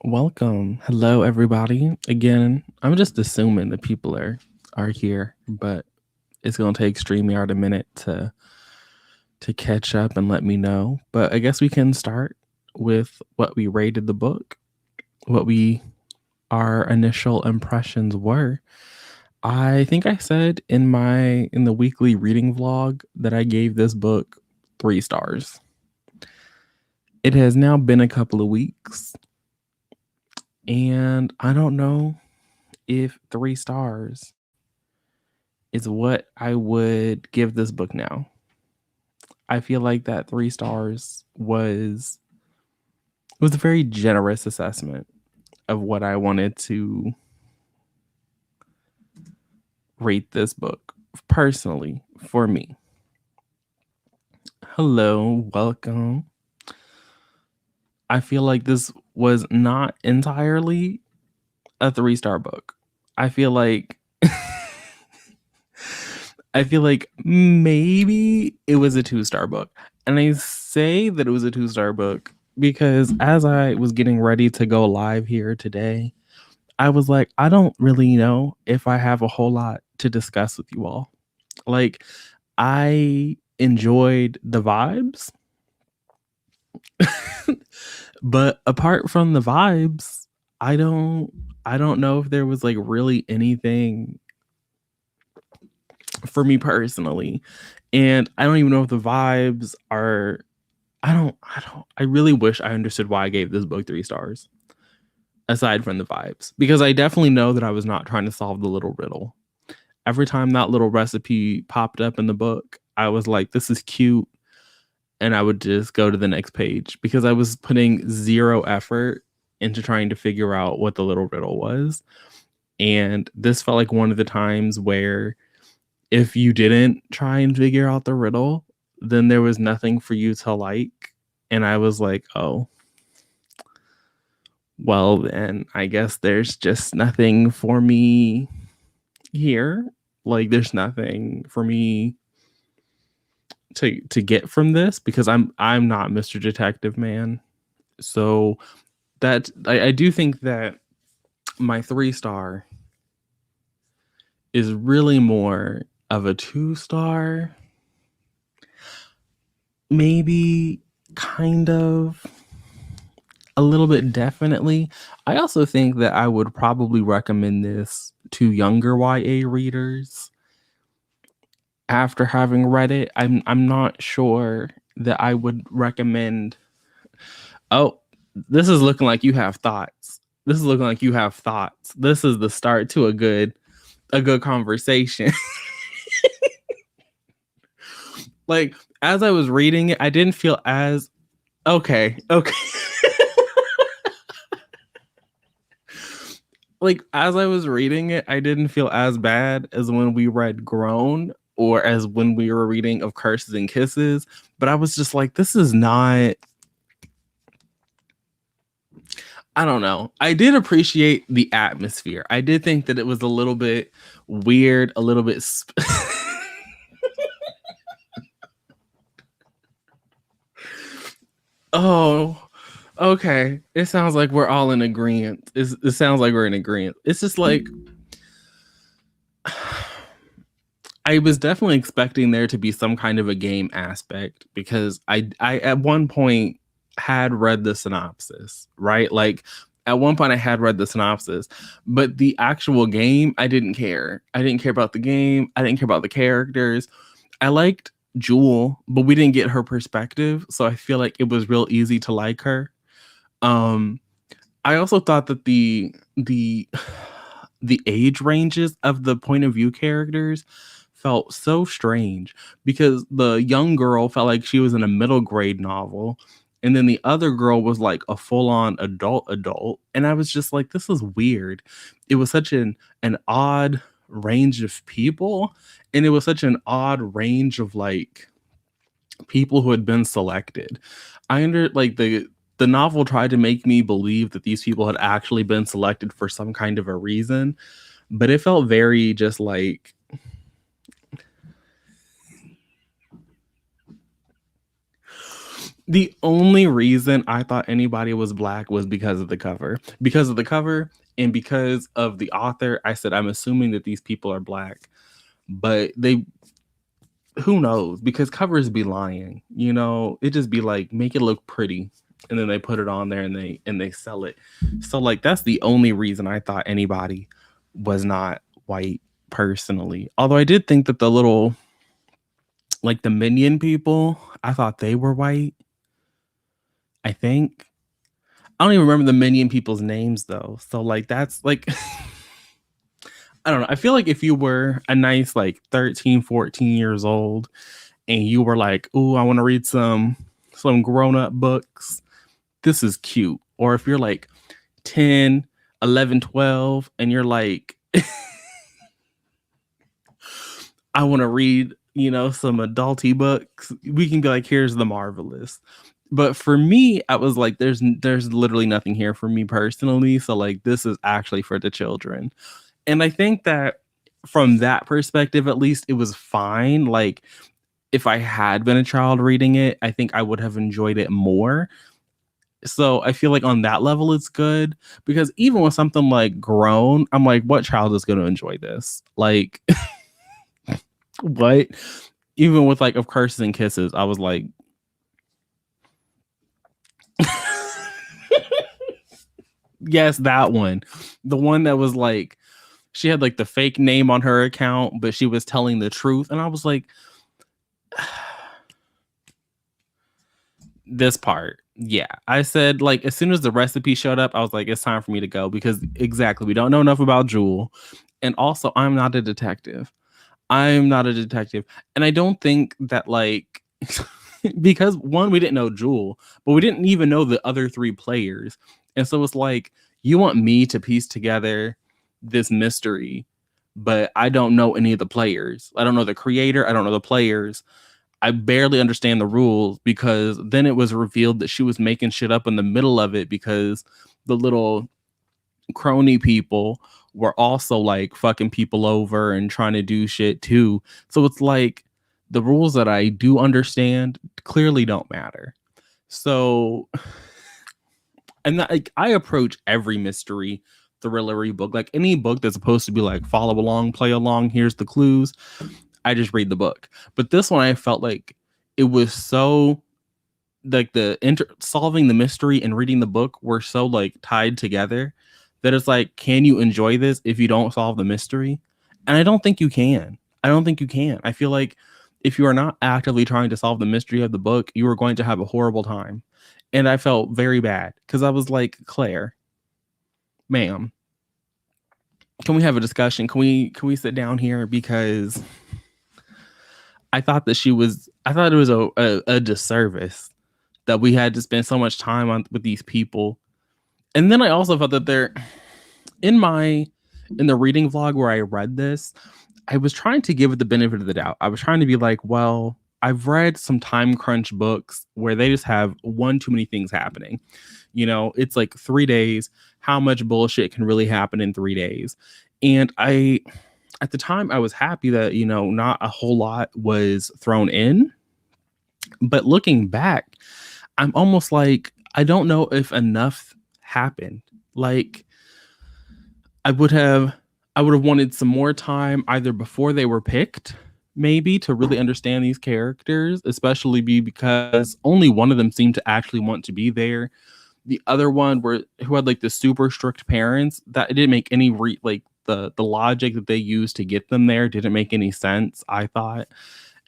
Welcome. Hello, everybody. Again, I'm just assuming that people are here, but it's gonna take StreamYard a minute to catch up and let me know. But I guess we can start with what we rated the book, what we our initial impressions were. I think I said in the weekly reading vlog that I gave this book 3 stars. It has now been a couple of weeks, and I don't know if 3 stars is what I would give this book now. I feel like that 3 stars was a very generous assessment of what I wanted to rate this book personally for me. Hello, welcome. I feel like this was not entirely a 3-star book. I feel like maybe it was a 2-star book. And I say that it was a 2-star book because as I was getting ready to go live here today, I was like, I don't really know if I have a whole lot to discuss with you all. Like, I enjoyed the vibes, but apart from the vibes, I don't know if there was like really anything for me personally. And I don't even know if the vibes are I really wish I understood why I gave this book 3 stars aside from the vibes, because I definitely know that I was not trying to solve the little riddle. Every time that little recipe popped up in the book, I was like, this is cute. And I would just go to the next page because I was putting zero effort into trying to figure out what the little riddle was. And this felt like one of the times where if you didn't try and figure out the riddle, then there was nothing for you to like. And I was like, oh, well, then I guess there's just nothing for me here. Like, there's nothing for me to get from this because I'm not Mr. Detective Man. So that I do think that my 3-star is really more of a 2-star. Maybe kind of a little bit, definitely. I also think that I would probably recommend this to younger YA readers after having read it. I'm not sure that I would recommend. Oh, this is looking like you have thoughts. This is looking like you have thoughts. This is the start to a good conversation. Like, as I was reading it, I didn't feel as okay. Like, as I was reading it, I didn't feel as bad as when we read Grown or as when we were reading Of Curses and Kisses. But I was just like, this is not. I don't know. I did appreciate the atmosphere. I did think that it was a little bit weird, a little bit. Oh, okay. It sounds like we're all in agreement. It sounds like we're in agreement. It's just like I was definitely expecting there to be some kind of a game aspect because I at one point had read the synopsis, right? Like at one point I had read the synopsis, but the actual game, I didn't care. I didn't care about the game. I didn't care about the characters. I liked Jewel, but we didn't get her perspective, so I feel like it was real easy to like her. Um I also thought that the age ranges of the point of view characters felt so strange because the young girl felt like she was in a middle grade novel, and then the other girl was like a full-on adult, and I was just like, this is weird. It was such an odd range of people, and it was such an odd range of like people who had been selected. I under like the novel tried to make me believe that these people had actually been selected for some kind of a reason, but it felt very just like The only reason I thought anybody was black was because of the cover. Because of the cover and because of the author, I said I'm assuming that these people are black. But they, who knows? Because covers be lying. You know, it just be like make it look pretty. And then they put it on there and they sell it. So like that's the only reason I thought anybody was not white personally. Although I did think that the little like the minion people, I thought they were white. I think. I don't even remember the minion people's names though. So like that's like I don't know. I feel like if you were a nice like 13, 14 years old and you were like, "Ooh, I want to read some grown-up books. This is cute." Or if you're like 10, 11, 12 and you're like I want to read, you know, some adulty books, we can be like, "Here's the Marvelous." But for me, I was like, there's literally nothing here for me personally. So like this is actually for the children. And I think that from that perspective, at least it was fine. Like if I had been a child reading it, I think I would have enjoyed it more. So I feel like on that level, it's good because even with something like Grown, I'm like, what child is going to enjoy this? Like, what? Even with like Of Curses and Kisses, I was like, yes, that one. The one that was like, she had like the fake name on her account, but she was telling the truth. And I was like, this part. Yeah. I said, like, as soon as the recipe showed up, I was like, it's time for me to go because exactly, we don't know enough about Jewel. And also, I'm not a detective. I'm not a detective. And I don't think that, like, because one, we didn't know Jewel, but we didn't even know the other three players. And so it's like, you want me to piece together this mystery, but I don't know any of the players. I don't know the creator. I don't know the players. I barely understand the rules because then it was revealed that she was making shit up in the middle of it because the little crony people were also like fucking people over and trying to do shit too. So it's like the rules that I do understand clearly don't matter. So, and that, like, I approach every mystery thrillery book, like any book that's supposed to be like follow along, play along, here's the clues. I just read the book. But this one, I felt like it was so like solving the mystery and reading the book were so like tied together that it's like, can you enjoy this if you don't solve the mystery? And I don't think you can. I don't think you can. I feel like if you are not actively trying to solve the mystery of the book, you are going to have a horrible time. And I felt very bad because I was like, Claire, ma'am, can we have a discussion? Can we sit down here? Because I thought it was a disservice that we had to spend so much time on with these people. And then I also felt that they're in the reading vlog where I read this, I was trying to give it the benefit of the doubt. I was trying to be like, well, I've read some time crunch books where they just have one too many things happening. You know, it's like 3 days. How much bullshit can really happen in 3 days? And at the time, I was happy that, you know, not a whole lot was thrown in. But looking back, I'm almost like, I don't know if enough happened. Like, I would have wanted some more time either before they were picked, maybe to really understand these characters, especially because only one of them seemed to actually want to be there. The other one who had like the super strict parents, that it didn't make any like the logic that they used to get them there didn't make any sense, I thought.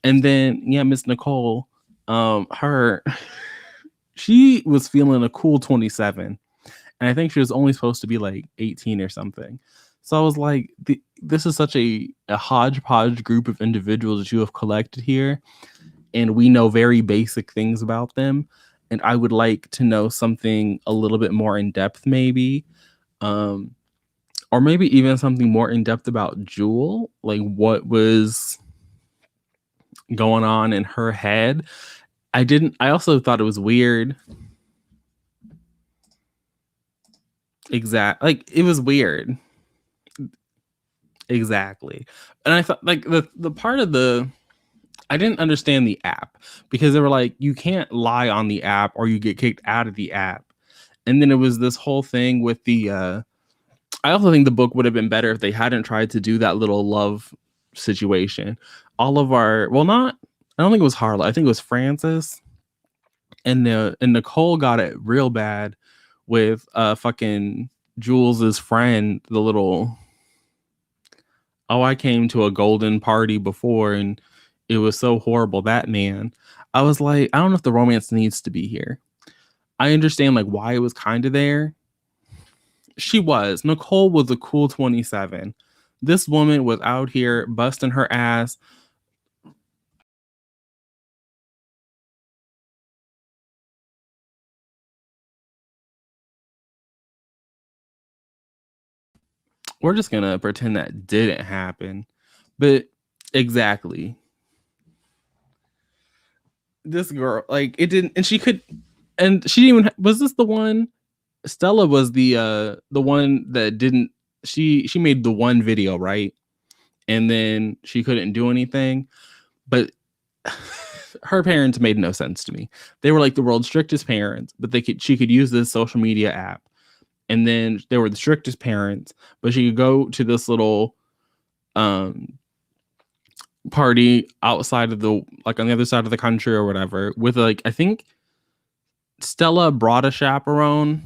And then yeah, Miss Nicole, her she was feeling a cool 27. And I think she was only supposed to be like 18 or something. So I was like, this is such a hodgepodge group of individuals that you have collected here. And we know very basic things about them. And I would like to know something a little bit more in depth, maybe. Or maybe even something more in depth about Jewel, like what was going on in her head. I also thought it was weird. Like it was weird. Exactly. And I thought like the part of I didn't understand the app because they were like, you can't lie on the app or you get kicked out of the app. And then it was this whole thing with the I also think the book would have been better if they hadn't tried to do that little love situation. All of our, well, not, I don't think it was Harlow. I think it was Francis and Nicole got it real bad with fucking Jules's friend, the little, oh, I came to a golden party before and it was so horrible, that man. I was like, I don't know if the romance needs to be here. I understand like why it was kind of there. She was. Nicole was a cool 27. This woman was out here busting her ass. We're just gonna pretend that didn't happen. But exactly. This girl, like it didn't, and she could, and she didn't even, was this the one? Stella was the one that didn't, she made the one video, right? And then she couldn't do anything. But her parents made no sense to me. They were like the world's strictest parents, but she could use this social media app. And then they were the strictest parents, but she could go to this little party outside of the, like on the other side of the country or whatever, with like, I think Stella brought a chaperone.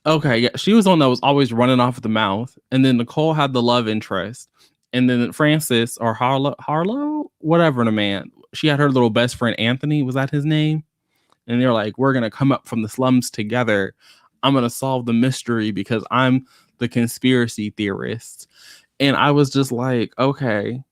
Okay, yeah, she was the one that was always running off at the mouth, and then Nicole had the love interest, and then Francis or Harlow, whatever the man, she had her little best friend Anthony. Was that his name? And they're like, we're gonna come up from the slums together. I'm gonna solve the mystery because I'm the conspiracy theorist. And I was just like, okay.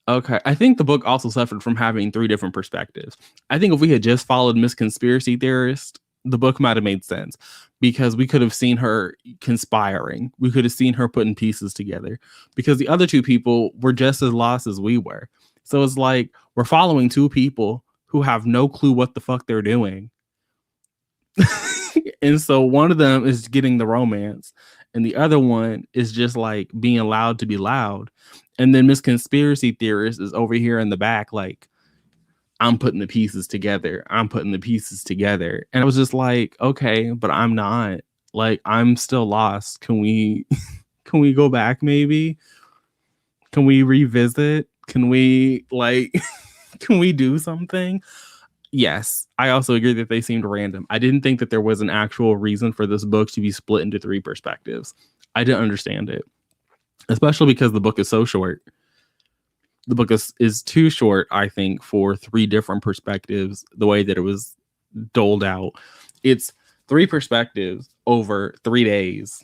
I think the book also suffered from having three different perspectives. I think if we had just followed Miss Conspiracy Theorist, the book might have made sense because we could have seen her conspiring. We could have seen her putting pieces together because the other two people were just as lost as we were. So it's like we're following two people who have no clue what the fuck they're doing. And so one of them is getting the romance and the other one is just like being allowed to be loud. And then Miss Conspiracy Theorist is over here in the back like, I'm putting the pieces together. I'm putting the pieces together. And I was just like, okay, but I'm not. Like, I'm still lost. Can we can we go back maybe? Can we revisit? Can we like can we do something? Yes, I also agree that they seemed random. I didn't think that there was an actual reason for this book to be split into three perspectives. I didn't understand it, especially because the book is so short. The book is too short, I think, for three different perspectives, the way that it was doled out. It's three perspectives over 3 days.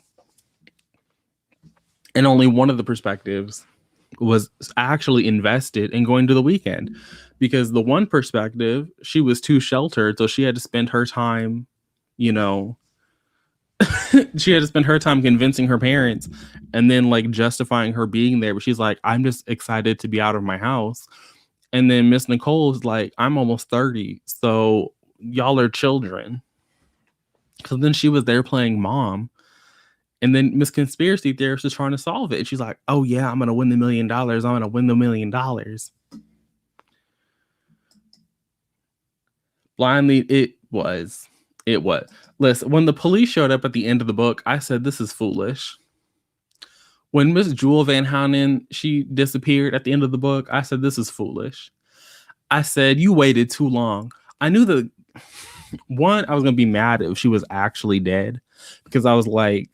And only one of the perspectives was actually invested in going to the weekend because the one perspective, she was too sheltered. So she had to spend her time, you know, she had to spend her time convincing her parents and then like justifying her being there. But she's like, I'm just excited to be out of my house. And then Miss Nicole's like, I'm almost 30. So y'all are children. Because then she was there playing mom. And then Miss Conspiracy Theorist is trying to solve it. And she's like, oh, yeah, I'm going to win the $1 million. I'm going to win the $1 million. Blindly, it was. Listen, when the police showed up at the end of the book, I said, this is foolish. When Miss Jewel Van Houten, she disappeared at the end of the book, I said, this is foolish. I said, you waited too long. I knew that, one, I was going to be mad if she was actually dead because I was like,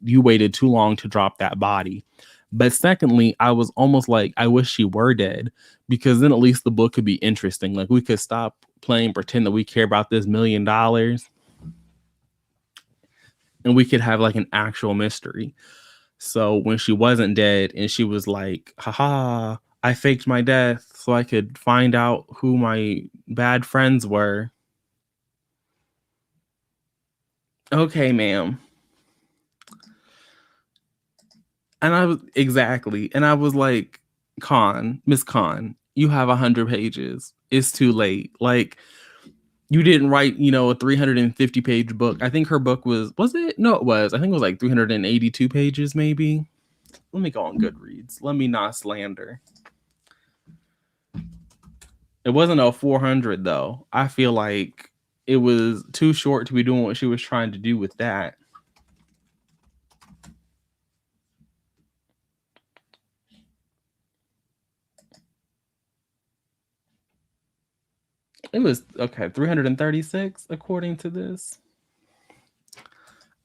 you waited too long to drop that body. But secondly, I was almost like, I wish she were dead because then at least the book could be interesting. Like we could stop playing pretend that we care about this $1 million and we could have like an actual mystery. So when she wasn't dead and she was like, haha, I faked my death so I could find out who my bad friends were. Okay, ma'am. And I was exactly. And I was like, Miss Khan, you have 100 pages. It's too late. Like, you didn't write, a 350 page book. I think her book was it? No, it was. I think it was like 382 pages, maybe. Let me go on Goodreads. Let me not slander. It wasn't a 400 though. I feel like it was too short to be doing what she was trying to do with that. It was okay, 336 according to this.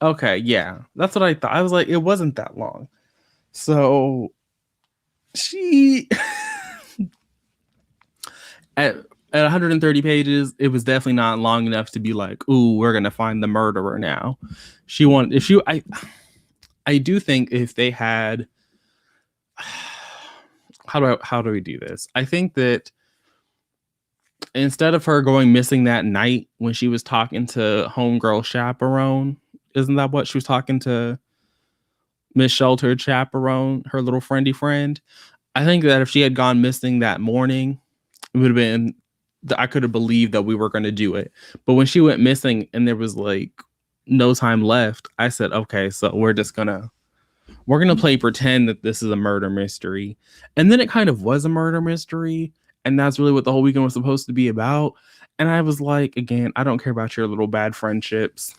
Okay, yeah. That's what I thought. I was like, it wasn't that long. So she at 130 pages, it was definitely not long enough to be like, ooh, we're gonna find the murderer now. She wanted if she I do think if they had how do we do this? I think that instead of her going missing that night when she was talking to homegirl chaperone, isn't that what she was talking to Miss Sheltered chaperone, her little friendy friend? I think that if she had gone missing that morning, it would have been I could have believed that we were going to do it. But when she went missing and there was like no time left, I said, okay, so we're gonna play pretend that this is a murder mystery. And then it kind of was a murder mystery, and that's really what the whole weekend was supposed to be about. And I was like, again, I don't care about your little bad friendships.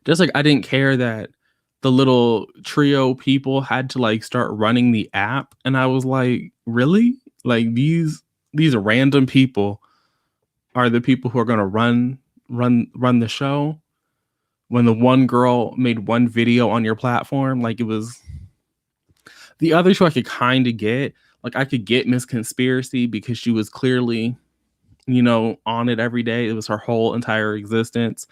Just like I didn't care that the little trio people had to like start running the app, and I was like, really? Like these random people are the people who are going to run the show when the one girl made one video on your platform. Like it was the other two I could kind of get. Like I could get Miss Conspiracy because she was clearly, on it every day. It was her whole entire existence.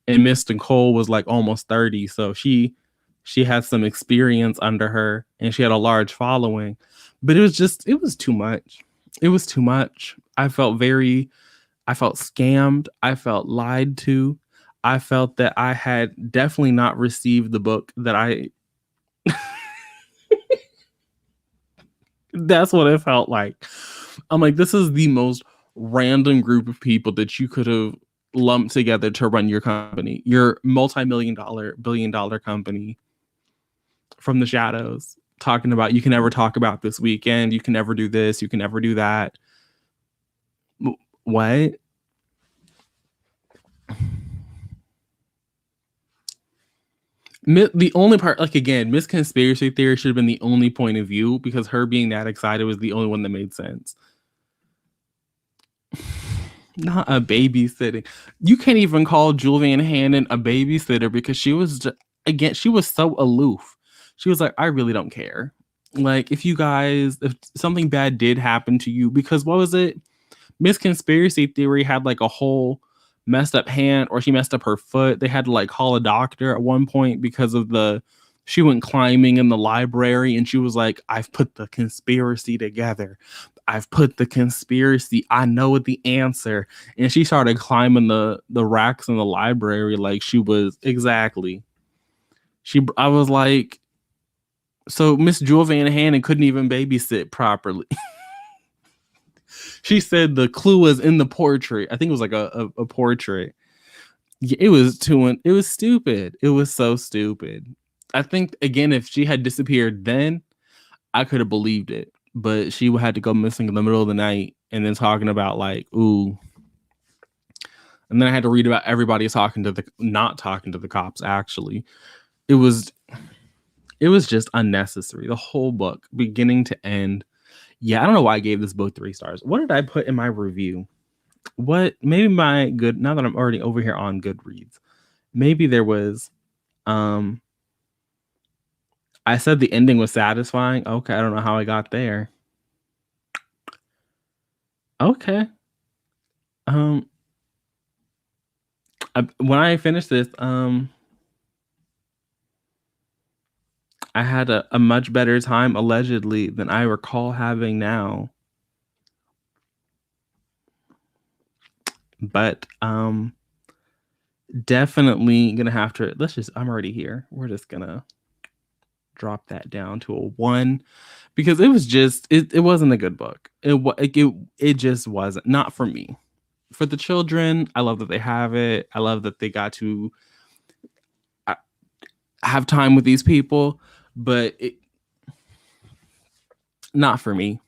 And Miss Nicole was like almost 30, so she had some experience under her and she had a large following. But it was too much. It was too much. I felt scammed. I felt lied to. I felt that I had definitely not received the book that I that's what it felt like. I'm like, this is the most random group of people that you could have lumped together to run your company, your multi-million dollar, billion-dollar company from the shadows, talking about you can never talk about this weekend, you can never do this, you can never do that. What? The only part, like again, Miss Conspiracy Theory should have been the only point of view because her being that excited was the only one that made sense. Not a babysitting. You can't even call Julian Hannon a babysitter because she was just, again, she was so aloof. She was like, I really don't care. Like if something bad did happen to you, because what was it? Miss Conspiracy Theory had like a whole messed up hand, or she messed up her foot. They had to like call a doctor at one point because of she went climbing in the library and she was like, I've put the conspiracy together. I've put the conspiracy. I know the answer. And she started climbing the racks in the library like she was exactly. I was like, so Miss Jewel Van Hannon couldn't even babysit properly. She said the clue was in the portrait. I think it was like a portrait. It was stupid. It was so stupid. I think again, if she had disappeared then, I could have believed it. But she had to go missing in the middle of the night and then talking about like, ooh. And then I had to read about everybody not talking to the cops, actually. It was just unnecessary. The whole book, beginning to end. Yeah, I don't know why I gave this book 3 stars. What did I put in my review? Maybe now that I'm already over here on Goodreads, maybe there was, I said the ending was satisfying. Okay, I don't know how I got there. Okay. When I finished this, I had a much better time allegedly than I recall having now. But definitely gonna have to I'm already here. We're just gonna drop that down to a 1 because it was just it wasn't a good book. It just wasn't, not for me. For the children, I love that they have it. I love that they got to have time with these people, but not for me.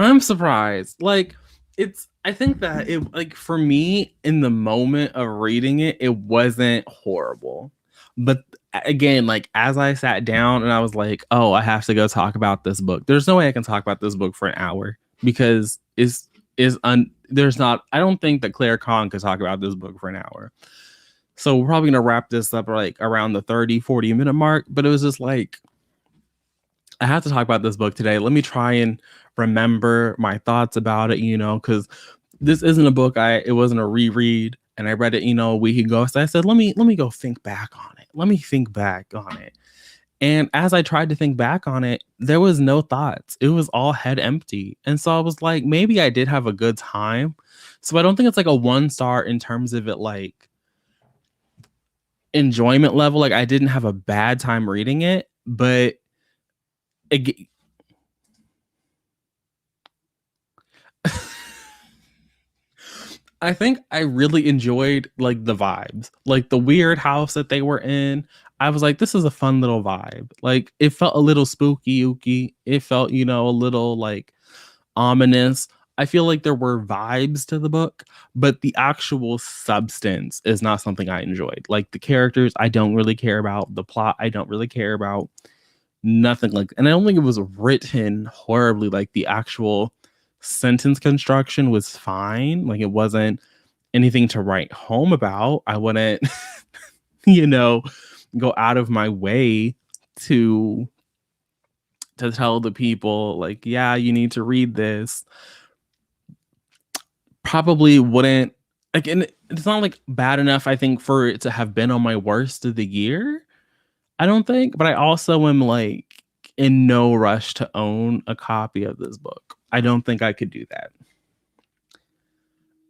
I'm surprised. Like, I think that it, like, for me, in the moment of reading it, it wasn't horrible. But again, like, as I sat down and I was like, oh, I have to go talk about this book. There's no way I can talk about this book for an hour because there's not, I don't think that Claire Kahn could talk about this book for an hour. So we're probably going to wrap this up like around the 30-40 minute mark. But it was just like, I have to talk about this book today. Let me try and remember my thoughts about it, because this isn't a book it wasn't a reread, and I read it, a week ago. So I said, let me go think back on it. Let me think back on it. And as I tried to think back on it, there was no thoughts. It was all head empty. And so I was like, maybe I did have a good time. So I don't think it's like a 1-star in terms of it, like enjoyment level. Like, I didn't have a bad time reading it, but I think I really enjoyed like the vibes, like the weird house that they were in. I was like, this is a fun little vibe. Like, it felt a little spooky ooky. It felt, a little like ominous. I feel like there were vibes to the book, but the actual substance is not something I enjoyed. Like, the characters, I don't really care about. The plot, I don't really care about. Nothing like, and I don't think it was written horribly. Like, the actual sentence construction was fine. Like, it wasn't anything to write home about. I wouldn't, go out of my way to tell the people like, yeah, you need to read this. Probably wouldn't, like, and it's not like bad enough, I think, for it to have been on my worst of the year. I don't think, but I also am like in no rush to own a copy of this book. I don't think I could do that.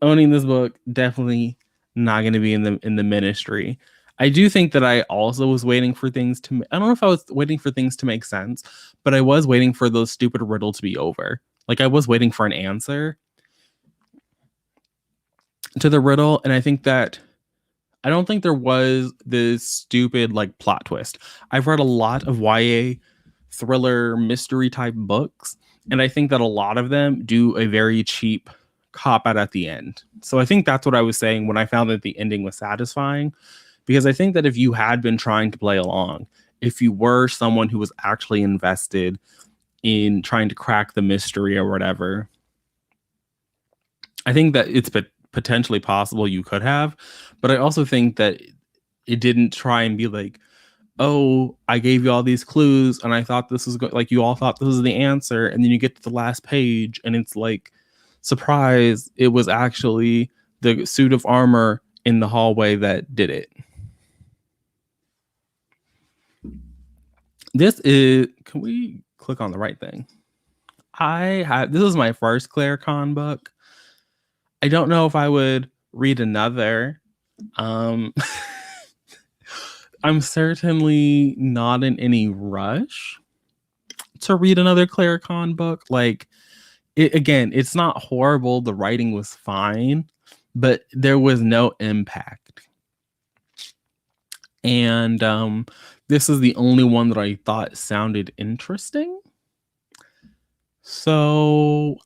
Owning this book, definitely not going to be in the ministry. I do think that I also was waiting for things to, I don't know if I was waiting for things to make sense, but I was waiting for those stupid riddle to be over. Like, I was waiting for an answer to the riddle. And I think that, I don't think there was this stupid like plot twist. I've read a lot of YA thriller mystery type books, and I think that a lot of them do a very cheap cop out at the end. So I think that's what I was saying when I found that the ending was satisfying, because I think that if you had been trying to play along, if you were someone who was actually invested in trying to crack the mystery or whatever, I think that it's potentially possible you could have. But I also think that it didn't try and be like, oh, I gave you all these clues and I thought this was like, you all thought this was the answer, and then you get to the last page and it's like, surprise, it was actually the suit of armor in the hallway that did it. This is, can we click on the right thing? This is my first Claire Kahn book. I don't know if I would read another. I'm certainly not in any rush to read another Claire Kahn book. Like, again, it's not horrible. The writing was fine, but there was no impact. And this is the only one that I thought sounded interesting. So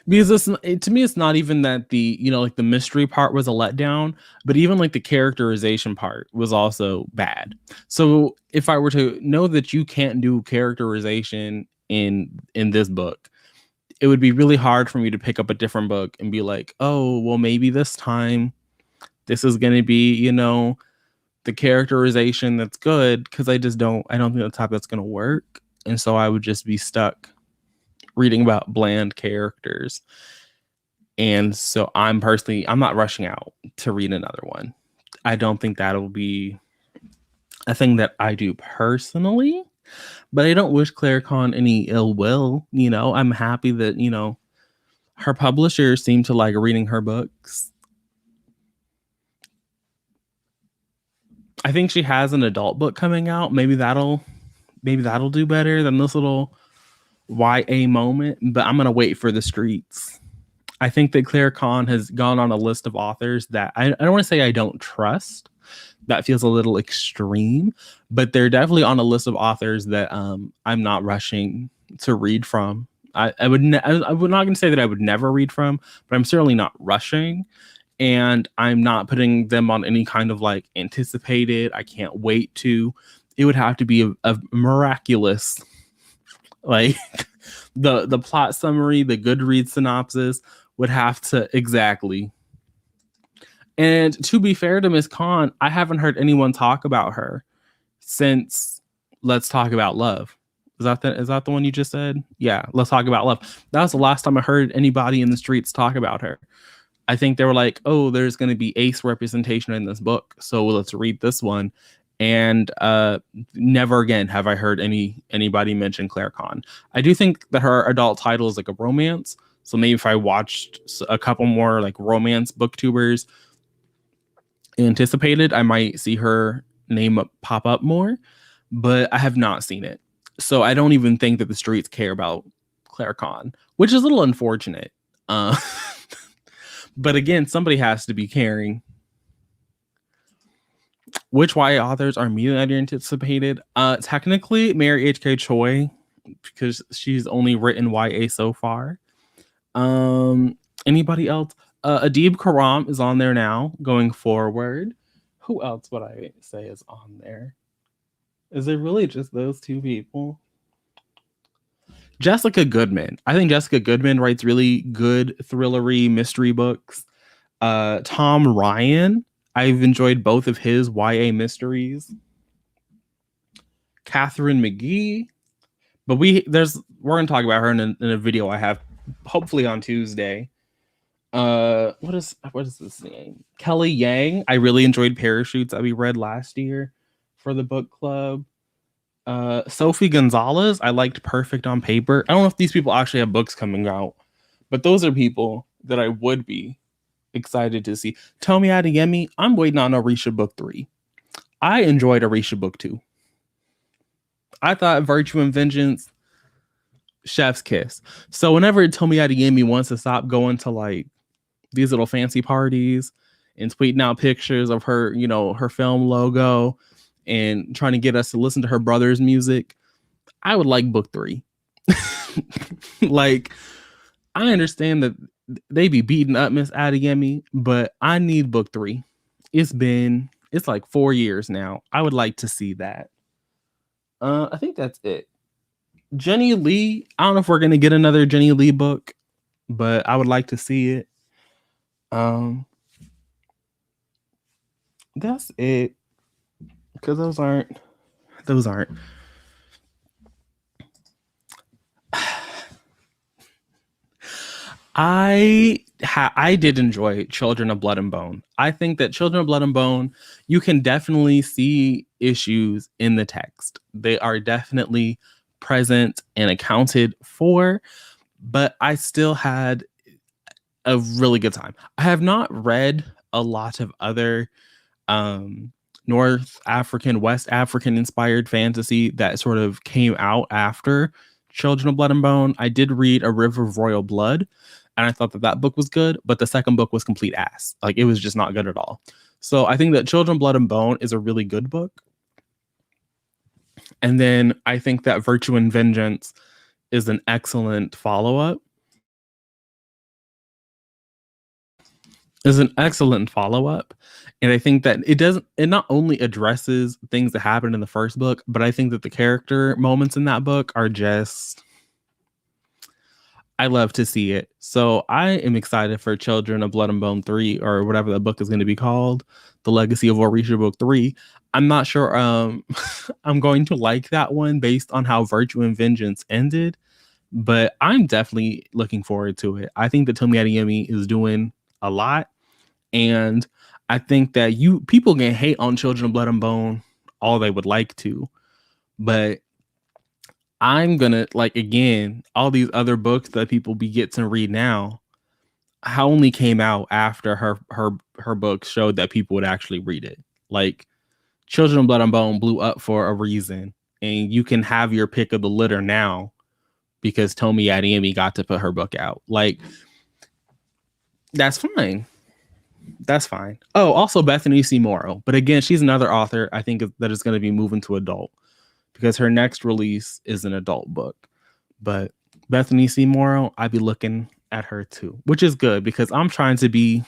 because to me, it's not even that the, like the mystery part was a letdown, but even like the characterization part was also bad. So if I were to know that you can't do characterization in this book, it would be really hard for me to pick up a different book and be like, oh, well, maybe this time this is going to be, the characterization that's good, because I don't think that's how that's going to work. And so I would just be stuck reading about bland characters. And so I'm not rushing out to read another one. I don't think that'll be a thing that I do personally, but I don't wish Claire Kahn any ill will. I'm happy that, her publishers seem to like reading her books. I think she has an adult book coming out. Maybe that'll do better than this little YA moment, but I'm going to wait for the streets. I think that Claire Kahn has gone on a list of authors that I don't want to say I don't trust, that feels a little extreme, but they're definitely on a list of authors that I'm not rushing to read from. I would I would not going to say that I would never read from, but I'm certainly not rushing, and I'm not putting them on any kind of like anticipated. I can't wait to. It would have to be a miraculous, like the plot summary, the Goodreads synopsis would have to exactly. And to be fair to Miss Khan, I haven't heard anyone talk about her since Let's Talk About Love. Is that the one you just said? Yeah, Let's Talk About Love. That was the last time I heard anybody in the streets talk about her. I think they were like, "Oh, there's going to be ace representation in this book, so let's read this one." And never again have I heard anybody mention Claire Khan. I do think that her adult title is like a romance, so maybe if I watched a couple more like romance booktubers anticipated, I might see her name pop up more, but I have not seen it. So I don't even think that the streets care about Claire Khan, which is a little unfortunate. But again, somebody has to be caring. Which YA authors are immediately anticipated? Technically, Mary H.K. Choi, because she's only written YA so far. Anybody else? Adib Karam is on there now going forward. Who else would I say is on there? Is it really just those two people? Jessica Goodman. I think Jessica Goodman writes really good thrillery mystery books. Tom Ryan. I've enjoyed both of his YA mysteries. Catherine McGee. But we're going to talk about her in a video I have hopefully on Tuesday. What is this name? Kelly Yang. I really enjoyed Parachutes that we read last year for the book club. Sophie Gonzalez. I liked Perfect on Paper. I don't know if these people actually have books coming out, but those are people that I would be excited to see. Tomi Adeyemi. I'm waiting on Arisha book 3. I enjoyed Arisha book 2. I thought Virtue and Vengeance, chef's kiss. So whenever Tomi Adeyemi wants to stop going to like these little fancy parties and tweeting out pictures of her, her film logo and trying to get us to listen to her brother's music, I would like book 3. Like, I understand that they be beating up Miss Adeyemi, but I need book 3. It's like 4 years now. I would like to see that. I think that's it. Jenny Lee. I don't know if we're gonna get another Jenny Lee book, but I would like to see it. That's it. Because those aren't. I did enjoy Children of Blood and Bone. I think that Children of Blood and Bone, you can definitely see issues in the text. They are definitely present and accounted for, but I still had a really good time. I have not read a lot of other North African, West African inspired fantasy that sort of came out after Children of Blood and Bone. I did read A River of Royal Blood, and I thought that book was good, but the second book was complete ass. Like, it was just not good at all. So I think that Children, Blood, and Bone is a really good book. And then I think that Virtue and Vengeance is an excellent follow-up. And I think that it not only addresses things that happened in the first book, but I think that the character moments in that book are just, I love to see it. So I am excited for Children of Blood and Bone 3, or whatever the book is going to be called, The Legacy of Orisha book 3. I'm not sure I'm going to like that one based on how Virtue and Vengeance ended, but I'm definitely looking forward to it. I think that Tomi Adeyemi is doing a lot, and I think that people can hate on Children of Blood and Bone all they would like to, but I'm gonna, like, again, all these other books that people get to read now, how only came out after her books showed that people would actually read it. Like, Children of Blood and Bone blew up for a reason, and you can have your pick of the litter now because Tomi Adeyemi got to put her book out. Like, that's fine. That's fine. Oh, also Bethany C. Morrow. But again, she's another author I think that is going to be moving to adult because her next release is an adult book. But Bethany C. Morrow, I'd be looking at her too, which is good because I'm trying to be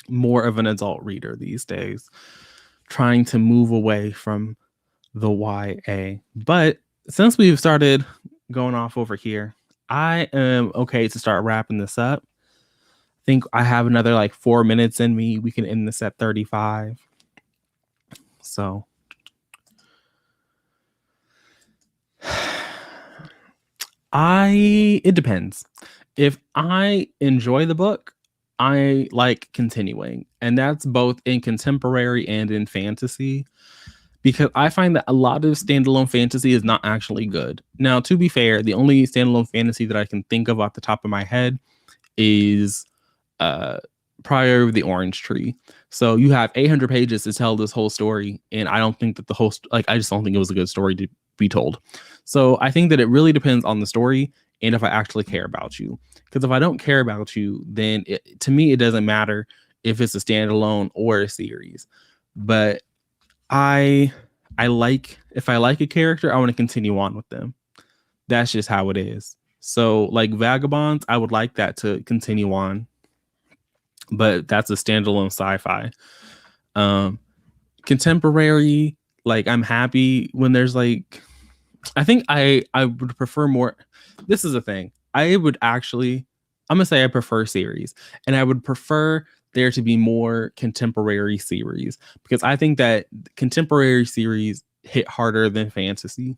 more of an adult reader these days, trying to move away from the YA. But since we've started going off over here, I am okay to start wrapping this up. I think I have another like 4 minutes in me. We can end this at 35. So it depends. If I enjoy the book, I like continuing. And that's both in contemporary and in fantasy. Because I find that a lot of standalone fantasy is not actually good. Now, to be fair, the only standalone fantasy that I can think of off the top of my head is Prior of the Orange Tree. So you have 800 pages to tell this whole story, and I don't think that the whole I just don't think it was a good story to be told. So I think that it really depends on the story and if I actually care about you. Because if I don't care about you, then to me it doesn't matter if it's a standalone or a series. But I like if I like a character, I want to continue on with them. That's just how it is. So like Vagabonds, I would like that to continue on. But that's a standalone sci-fi. Contemporary, like I'm happy when there's like I think I would prefer more. This is a thing. I'm gonna say I prefer series, and I would prefer there to be more contemporary series because I think that contemporary series hit harder than fantasy.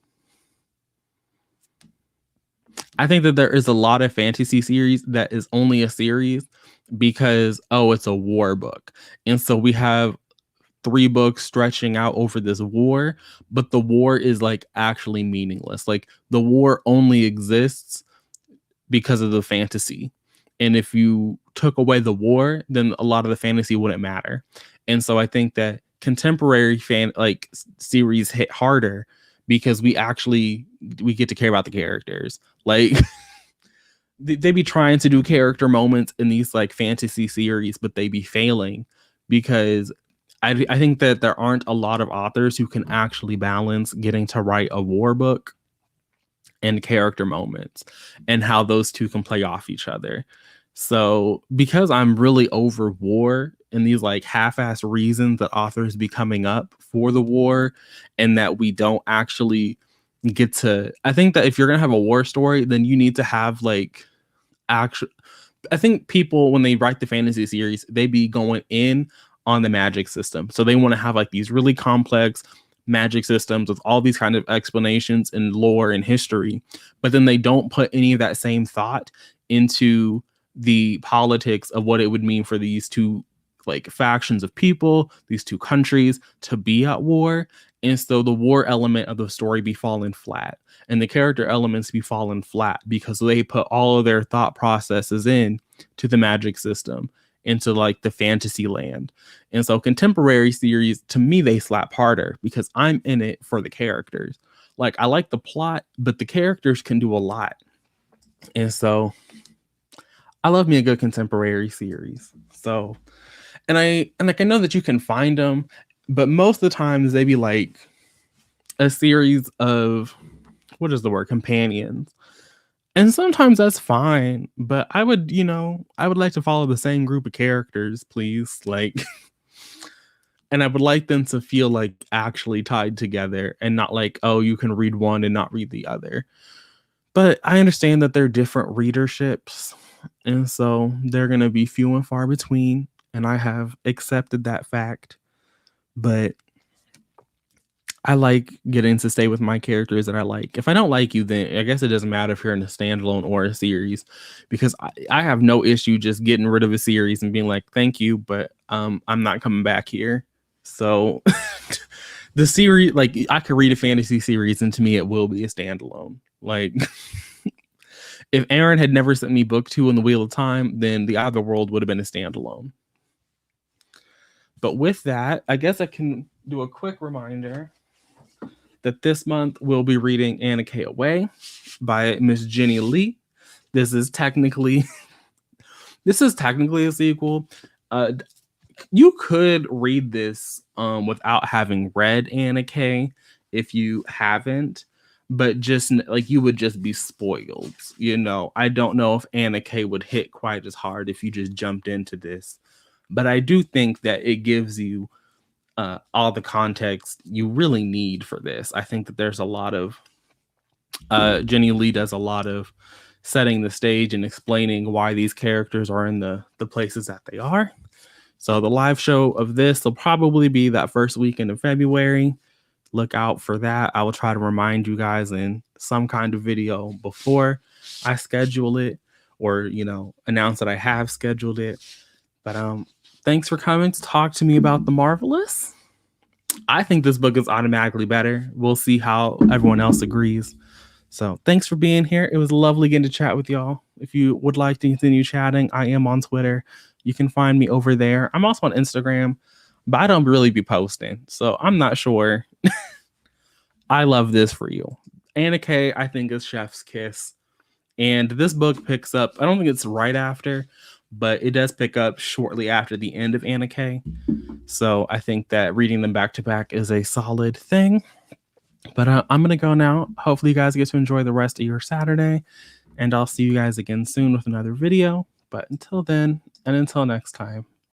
I think that there is a lot of fantasy series that is only a series because it's a war book. And so we have 3 books stretching out over this war, but the war is like actually meaningless. Like the war only exists because of the fantasy. And if you took away the war, then a lot of the fantasy wouldn't matter. And so I think that contemporary series hit harder because we get to care about the characters. Like they be trying to do character moments in these like fantasy series, but they be failing because I think that there aren't a lot of authors who can actually balance getting to write a war book and character moments and how those two can play off each other. So because I'm really over war and these like half-assed reasons that authors be coming up for the war and that we don't actually get to, I think that if you're going to have a war story, then you need to have like I think people, when they write the fantasy series, they be going in on the magic system. So they want to have like these really complex magic systems with all these kind of explanations and lore and history, but then they don't put any of that same thought into the politics of what it would mean for these two like factions of people, these two countries to be at war. And so the war element of the story be falling flat and the character elements be falling flat because they put all of their thought processes in to the magic system, into like the fantasy land. And so contemporary series, to me, they slap harder because I'm in it for the characters. Like I like the plot, but the characters can do a lot. And so I love me a good contemporary series. So, and I know that you can find them, but most of the times they be like a series of, what is the word, companions. And sometimes that's fine, but I would like to follow the same group of characters, please. Like, and I would like them to feel like actually tied together and not like, oh, you can read one and not read the other. But I understand that they're different readerships. And so they're going to be few and far between. And I have accepted that fact. But I like getting to stay with my characters that I like. If I don't like you, then I guess it doesn't matter if you're in a standalone or a series, because I have no issue just getting rid of a series and being like, thank you, but I'm not coming back here. So the series, like I could read a fantasy series and to me it will be a standalone. Like if Aaron had never sent me book 2 in the Wheel of Time, then The Other World would have been a standalone. But with that, I guess I can do a quick reminder that this month we'll be reading Anna K. Away by Miss Jenny Lee. This is technically a sequel. You could read this without having read Anna K if you haven't, but just like you would just be spoiled. You know, I don't know if Anna K would hit quite as hard if you just jumped into this, but I do think that it gives you all the context you really need for this. I think that there's a lot of Jenny Lee does a lot of setting the stage and explaining why these characters are in the places that they are. So the live show of this will probably be that first weekend of February. Look out for that. I will try to remind you guys in some kind of video before I schedule it, or, you know, announce that I have scheduled it. But thanks for coming to talk to me about The Marvelous. I think this book is automatically better. We'll see how everyone else agrees. So thanks for being here. It was lovely getting to chat with y'all. If you would like to continue chatting, I am on Twitter. You can find me over there. I'm also on Instagram, but I don't really be posting, so I'm not sure. I love this for you. Anna K, I think, is Chef's Kiss. And this book picks up, I don't think it's right after, but it does pick up shortly after the end of Anna K. So I think that reading them back to back is a solid thing. But I'm going to go now. Hopefully you guys get to enjoy the rest of your Saturday. And I'll see you guys again soon with another video. But until then, and until next time,